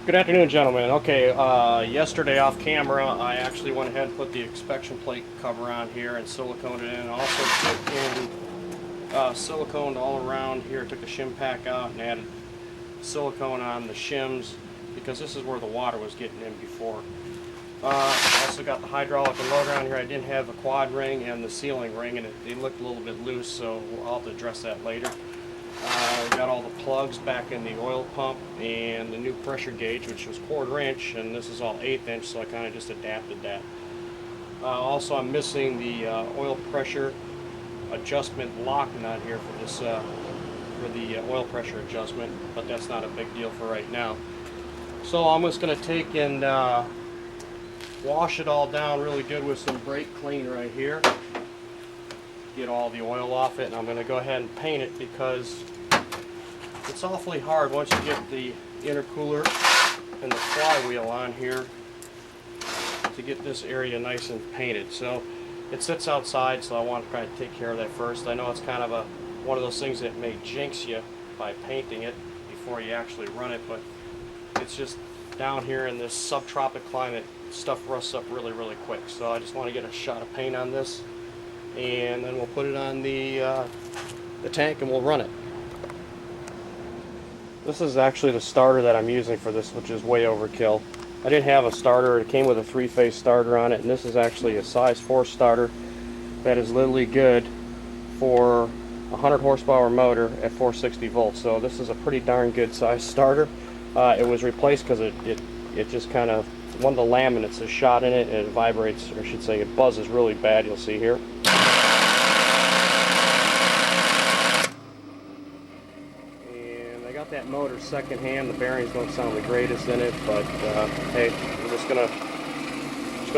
Good afternoon, gentlemen. Okay, yesterday off camera, I actually went ahead and put the inspection plate cover on here and siliconed it in. Also put in silicone all around here. Took the shim pack out and added silicone on the shims because this is where the water was getting in before. Also got the hydraulic and loader on here. I didn't have the quad ring and the sealing ring, and they looked a little bit loose, so I'll have to address that later. Got all the plugs back in the oil pump and the new pressure gauge, which was 1/4 inch, and this is all 1/8 inch, so I kind of just adapted that. Also, I'm missing the oil pressure adjustment lock nut here for this for the oil pressure adjustment, but that's not a big deal for right now. So I'm just going to take and wash it all down really good with some brake clean right here. Get all the oil off it, and I'm going to go ahead and paint it because it's awfully hard once you get the intercooler and the flywheel on here to get this area nice and painted. So it sits outside, so I want to kind of take care of that first. I know it's kind of one of those things that may jinx you by painting it before you actually run it, but it's just down here in this subtropic climate, stuff rusts up really quick. So I just want to get a shot of paint on this, and then we'll put it on the tank and we'll run it. This is actually the starter that I'm using for this, which is way overkill. I didn't have a starter. It came with a 3-phase starter on it, and this is actually a size 4 starter that is literally good for a 100 horsepower motor at 460 volts. So this is a pretty darn good size starter. It was replaced because it just kind of, one of the laminates is shot in it, and it vibrates, or I should say it buzzes really bad. You'll see here. Got that motor secondhand. The bearings don't sound the greatest in it, but hey, we're just gonna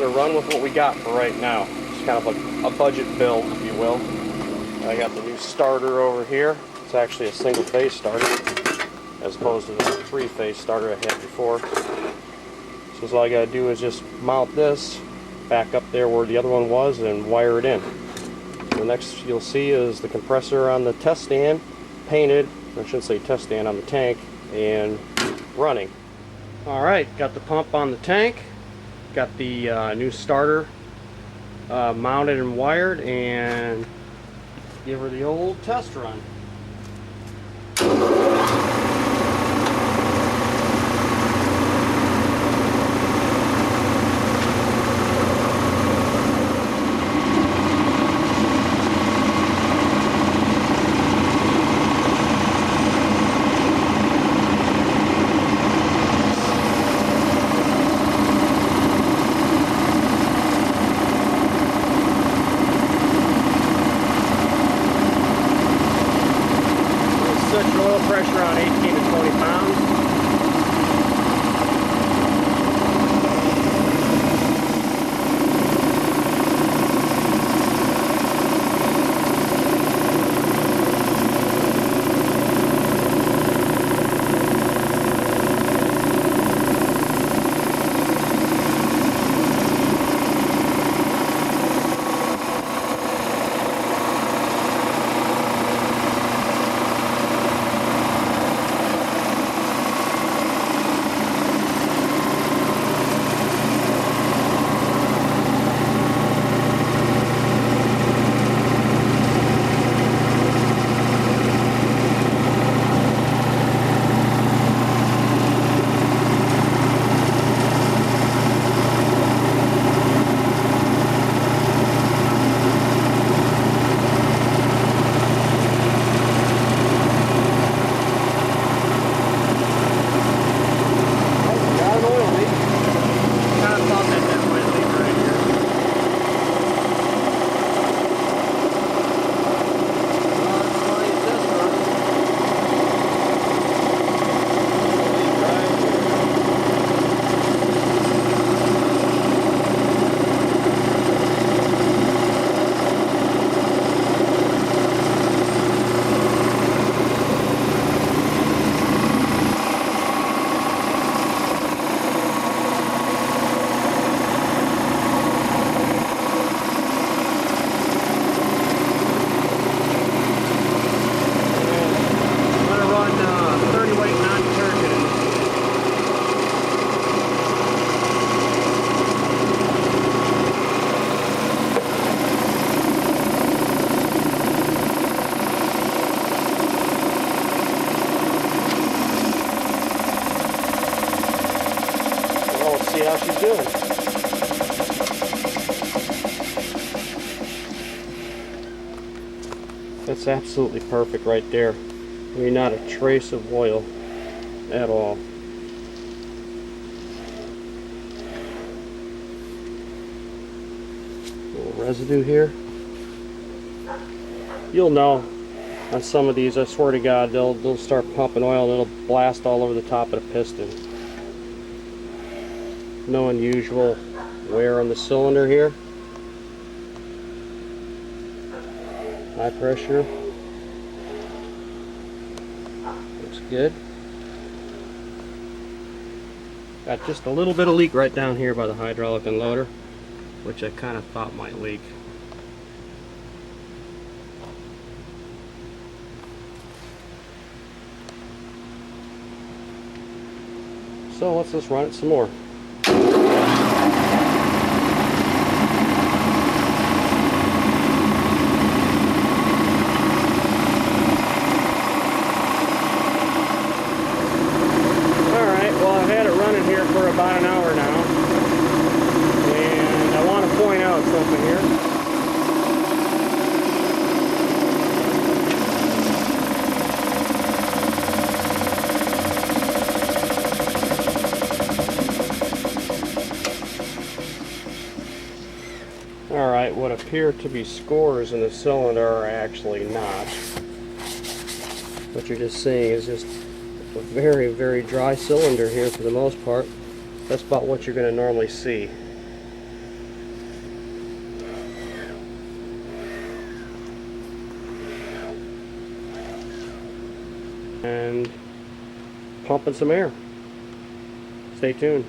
run with what we got for right now. It's kind of a budget build, if you will. I got the new starter over here. It's actually a single-phase starter as opposed to the 3-phase starter I had before. So all I gotta do is just mount this back up there where the other one was and wire it in. The next you'll see is the compressor on the test stand painted. I shouldn't say test stand, on the tank, and running. Alright, got the pump on the tank, got the new starter mounted and wired, and give her the old test run. Oil pressure on 18 to 20 pounds. doing? That's absolutely perfect right there. I mean, not a trace of oil at all. A little residue here. You'll know on some of these, I swear to God, they'll start pumping oil and it'll blast all over the top of the piston. No unusual wear on the cylinder here. High pressure. Looks good. Got just a little bit of leak right down here by the hydraulic unloader, which I kind of thought might leak. So let's just run it some more. For about an hour now, and I want to point out something here. Alright, what appear to be scores in the cylinder are actually not. What you're just seeing is just a very, very dry cylinder here for the most part. That's about what you're going to normally see. And pumping some air. Stay tuned.